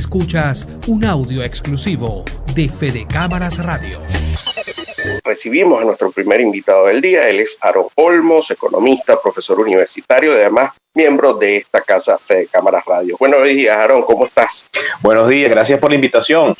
Escuchas un audio exclusivo de Fede Cámaras Radio. Recibimos a nuestro primer invitado del día. Él es Aaron Olmos, economista, profesor universitario y además miembro de esta casa Fede Cámaras Radio. Buenos días, Aaron, ¿cómo estás? Buenos días, gracias por la invitación.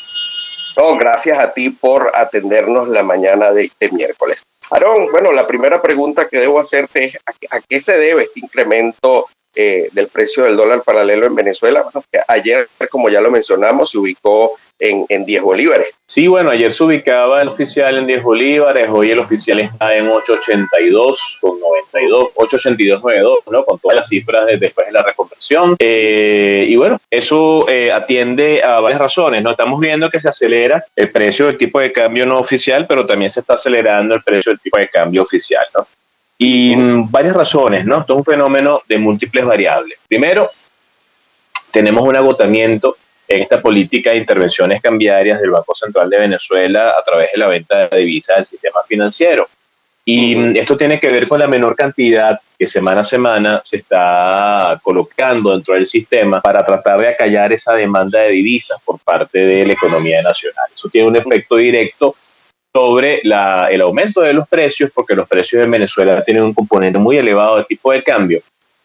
No, gracias a ti por atendernos la mañana de este miércoles. Aaron, bueno, la primera pregunta que debo hacerte es ¿a qué se debe este incremento del precio del dólar paralelo en Venezuela? Bueno, que ayer, como ya lo mencionamos, se ubicó en 10 bolívares. Sí, bueno, ayer se ubicaba el oficial en 10 bolívares, hoy el oficial está en 8.82,92, 8.8292, ¿no? Con todas las cifras después de la reconversión. Y bueno, eso atiende a varias razones, ¿no? Estamos viendo que se acelera el precio del tipo de cambio no oficial, pero también se está acelerando el precio del tipo de cambio oficial, ¿no? Y varias razones, ¿no? Esto es un fenómeno de múltiples variables. Primero, tenemos un agotamiento en esta política de intervenciones cambiarias del Banco Central de Venezuela a través de la venta de divisas del sistema financiero. Y esto tiene que ver con la menor cantidad que semana a semana se está colocando dentro del sistema para tratar de acallar esa demanda de divisas por parte de la economía nacional. Eso tiene un efecto directo sobre el aumento de los precios, porque los precios en Venezuela tienen un componente muy elevado de tipo de cambio.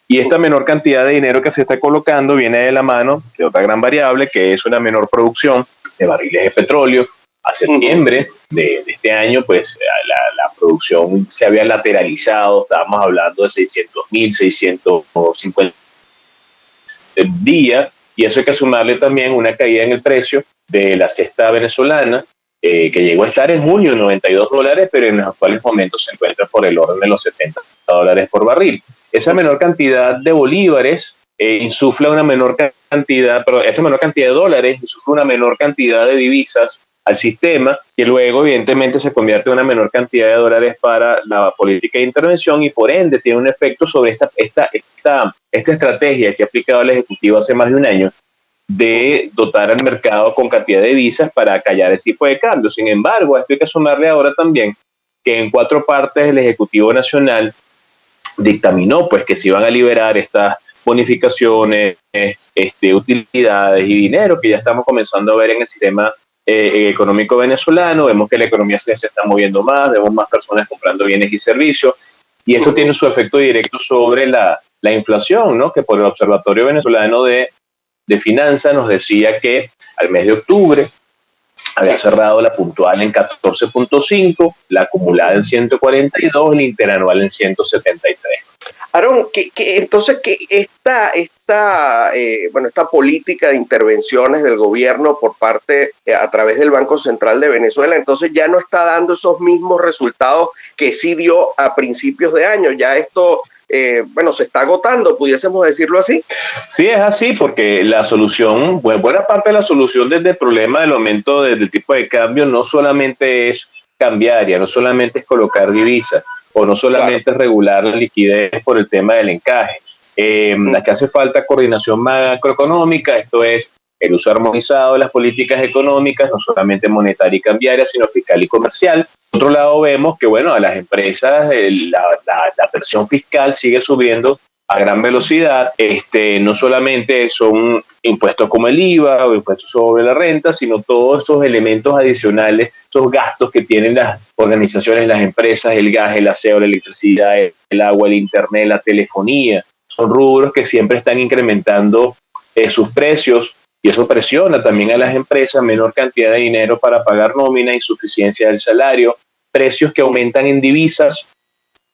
Y esta menor cantidad de dinero que se está colocando viene de la mano de otra gran variable, que es una menor producción de barriles de petróleo. A septiembre de este año, pues la producción se había lateralizado, estábamos hablando de 600.000, 650 días, y eso hay que sumarle también una caída en el precio de la cesta venezolana, que llegó a estar en junio en $92, pero en los actuales momentos se encuentra por el orden de los $70 por barril. Esa menor cantidad de bolívares insufla una menor cantidad, pero esa menor cantidad de dólares insufla una menor cantidad de divisas al sistema, que luego evidentemente se convierte en una menor cantidad de dólares para la política de intervención y por ende tiene un efecto sobre esta estrategia que ha aplicado el Ejecutivo hace más de un año de dotar al mercado con cantidad de divisas para acallar el tipo de cambio. Sin embargo, a esto hay que sumarle ahora también que en 4 partes el Ejecutivo Nacional dictaminó pues que se iban a liberar estas bonificaciones, utilidades y dinero que ya estamos comenzando a ver en el sistema económico venezolano. Vemos que la economía se está moviendo más, vemos más personas comprando bienes y servicios, y esto tiene su efecto directo sobre la inflación, ¿no? Que por el Observatorio Venezolano de Finanzas nos decía que al mes de octubre había cerrado la puntual en 14.5, la acumulada en 142, la interanual en 173. Aaron, entonces esta política de intervenciones del gobierno por parte a través del Banco Central de Venezuela, entonces ya no está dando esos mismos resultados que sí dio a principios de año. Ya esto se está agotando, pudiésemos decirlo así. Sí, es así, porque la solución, buena parte de la solución desde el problema del aumento del tipo de cambio no solamente es cambiaria, no solamente es colocar divisas, o no solamente es regular la liquidez por el tema del encaje. Aquí hace falta coordinación macroeconómica, esto es el uso armonizado de las políticas económicas, no solamente monetaria y cambiaria, sino fiscal y comercial. Por otro lado, vemos que a las empresas la presión fiscal sigue subiendo a gran velocidad. No solamente son impuestos como el IVA o impuestos sobre la renta, sino todos esos elementos adicionales, esos gastos que tienen las organizaciones, las empresas, el gas, el aseo, la electricidad, el agua, el internet, la telefonía. Son rubros que siempre están incrementando sus precios, y eso presiona también a las empresas, menor cantidad de dinero para pagar nómina, insuficiencia del salario, precios que aumentan en divisas,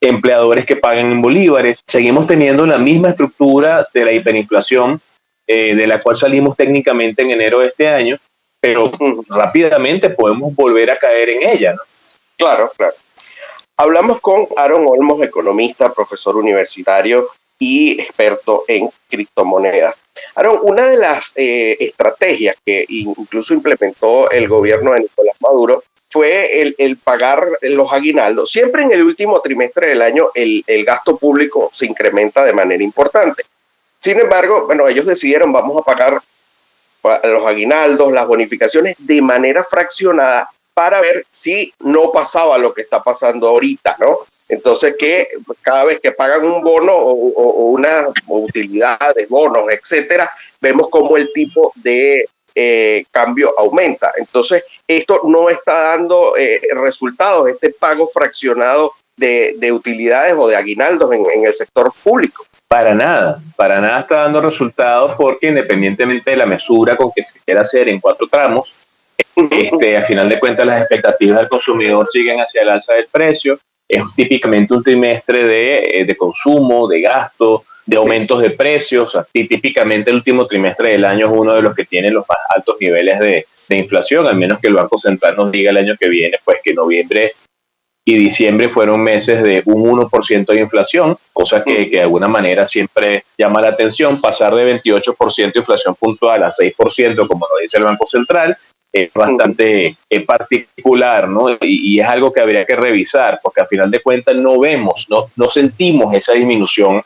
empleadores que pagan en bolívares. Seguimos teniendo la misma estructura de la hiperinflación de la cual salimos técnicamente en enero de este año, pero rápidamente podemos volver a caer en ella, ¿no? Claro. Hablamos con Aaron Olmos, economista, profesor universitario y experto en criptomonedas. Aaron, una de las estrategias que incluso implementó el gobierno de Nicolás Maduro fue el pagar los aguinaldos. Siempre en el último trimestre del año el gasto público se incrementa de manera importante. Sin embargo, ellos decidieron vamos a pagar los aguinaldos, las bonificaciones de manera fraccionada para ver si no pasaba lo que está pasando ahorita, ¿no? Entonces, que cada vez que pagan un bono o una utilidades, bonos, etcétera, vemos cómo el tipo de cambio aumenta. Entonces, esto no está dando resultados, este pago fraccionado de utilidades o de aguinaldos en el sector público. Para nada está dando resultados, porque independientemente de la mesura con que se quiera hacer en 4 tramos, a final de cuentas las expectativas del consumidor siguen hacia el alza del precio. Es típicamente un trimestre de consumo, de gasto, de aumentos de precios. O sea, típicamente el último trimestre del año es uno de los que tiene los más altos niveles de inflación, al menos que el Banco Central nos diga el año que viene pues que noviembre y diciembre fueron meses de un 1% de inflación, cosa que de alguna manera siempre llama la atención. Pasar de 28% de inflación puntual a 6%, como lo dice el Banco Central, es bastante particular, ¿no? Y es algo que habría que revisar, porque al final de cuentas no vemos, no sentimos esa disminución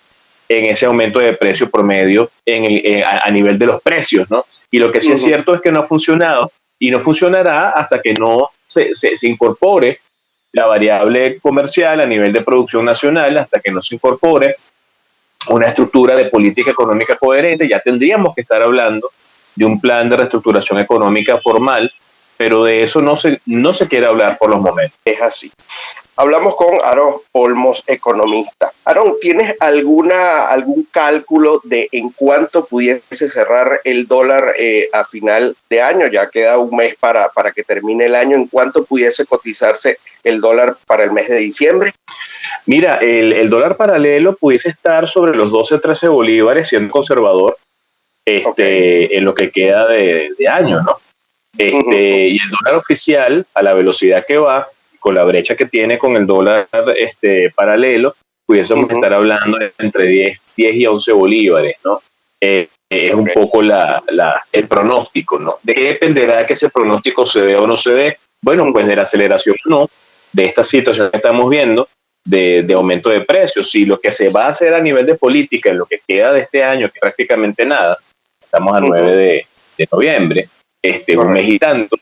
en ese aumento de precio promedio a nivel de los precios, ¿no? Y lo que sí es cierto es que no ha funcionado y no funcionará hasta que no se incorpore la variable comercial a nivel de producción nacional, hasta que no se incorpore una estructura de política económica coherente. Ya tendríamos que estar hablando de un plan de reestructuración económica formal, pero de eso no se quiere hablar por los momentos. Es así. Hablamos con Aaron Olmos, economista. Aaron, ¿tienes algún cálculo de en cuánto pudiese cerrar el dólar a final de año? Ya queda un mes para que termine el año. ¿En cuánto pudiese cotizarse el dólar para el mes de diciembre? Mira, el dólar paralelo pudiese estar sobre los 12-13 bolívares, siendo conservador, en lo que queda de año, ¿no? Y el dólar oficial, a la velocidad que va, con la brecha que tiene con el dólar paralelo, pudiésemos estar hablando de entre 10 y 11 bolívares, ¿no? Es un poco el pronóstico, ¿no? ¿De qué dependerá que ese pronóstico se dé o no se dé? Bueno, pues de la aceleración, ¿no?, de esta situación que estamos viendo, de aumento de precios. Si lo que se va a hacer a nivel de política en lo que queda de este año, que prácticamente nada, estamos a 9 de noviembre, un mes y tanto,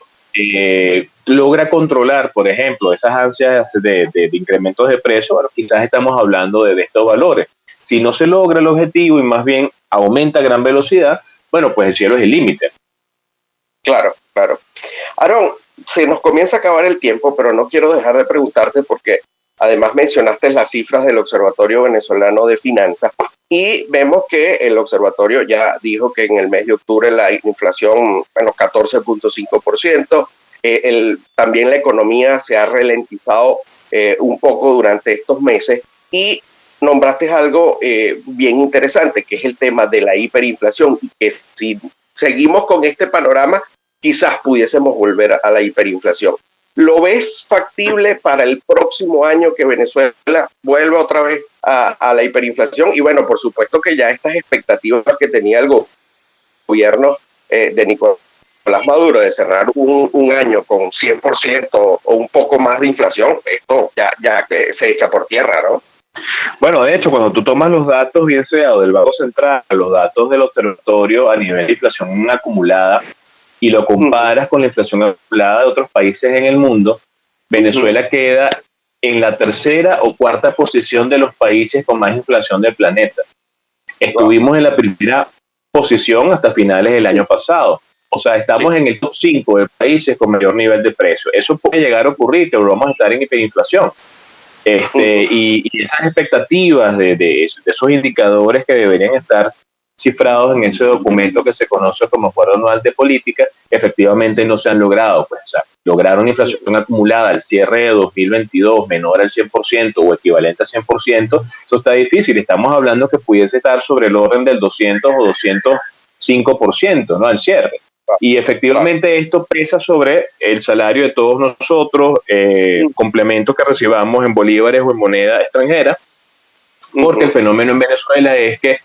logra controlar, por ejemplo, esas ansias de incrementos de precios, bueno, quizás estamos hablando de estos valores. Si no se logra el objetivo y más bien aumenta a gran velocidad, bueno, pues el cielo es el límite. Claro. Aaron, se nos comienza a acabar el tiempo, pero no quiero dejar de preguntarte, porque además mencionaste las cifras del Observatorio Venezolano de Finanzas y vemos que el observatorio ya dijo que en el mes de octubre la inflación, 14.5%, también la economía se ha ralentizado un poco durante estos meses, y nombraste algo bien interesante, que es el tema de la hiperinflación, y que si seguimos con este panorama, quizás pudiésemos volver a la hiperinflación. ¿Lo ves factible para el próximo año que Venezuela vuelva otra vez a la hiperinflación? Y bueno, por supuesto que ya estas expectativas que tenía el gobierno de Nicolás Maduro de cerrar un año con 100% o un poco más de inflación, esto ya se echa por tierra, ¿no? Bueno, de hecho, cuando tú tomas los datos, bien sea del Banco Central, los datos del observatorio a nivel de inflación acumulada, y lo comparas con la inflación acumulada de otros países en el mundo, Venezuela queda en la tercera o cuarta posición de los países con más inflación del planeta. Estuvimos en la primera posición hasta finales del año pasado. O sea, estamos en el top 5 de países con mayor nivel de precio. Eso puede llegar a ocurrir, que volvamos a estar en hiperinflación. Y esas expectativas de esos indicadores que deberían estar cifrados en ese documento que se conoce como Acuerdo Anual de Política, efectivamente no se han logrado. Pues, o sea, lograr una inflación acumulada al cierre de 2022 menor al 100% o equivalente al 100%, eso está difícil. Estamos hablando que pudiese estar sobre el orden del 200 o 205%, ¿no?, al cierre. Y efectivamente esto pesa sobre el salario de todos nosotros, complementos que recibamos en bolívares o en moneda extranjera, porque el fenómeno en Venezuela es que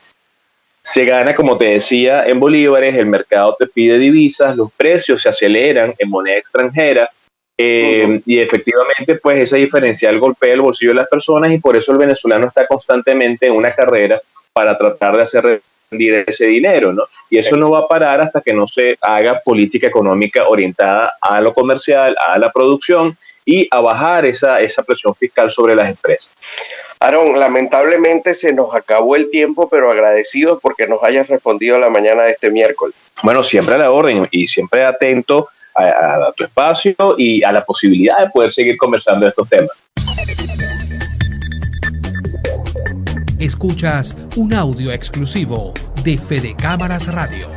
se gana, como te decía, en bolívares, el mercado te pide divisas, los precios se aceleran en moneda extranjera, y efectivamente pues ese diferencial golpea el bolsillo de las personas, y por eso el venezolano está constantemente en una carrera para tratar de hacer rendir ese dinero, ¿no? Y eso no va a parar hasta que no se haga política económica orientada a lo comercial, a la producción y a bajar esa presión fiscal sobre las empresas. Aaron, lamentablemente se nos acabó el tiempo, pero agradecidos porque nos hayas respondido la mañana de este miércoles. Bueno, siempre a la orden y siempre atento a tu espacio y a la posibilidad de poder seguir conversando de estos temas. Escuchas un audio exclusivo de Fede Cámaras Radio.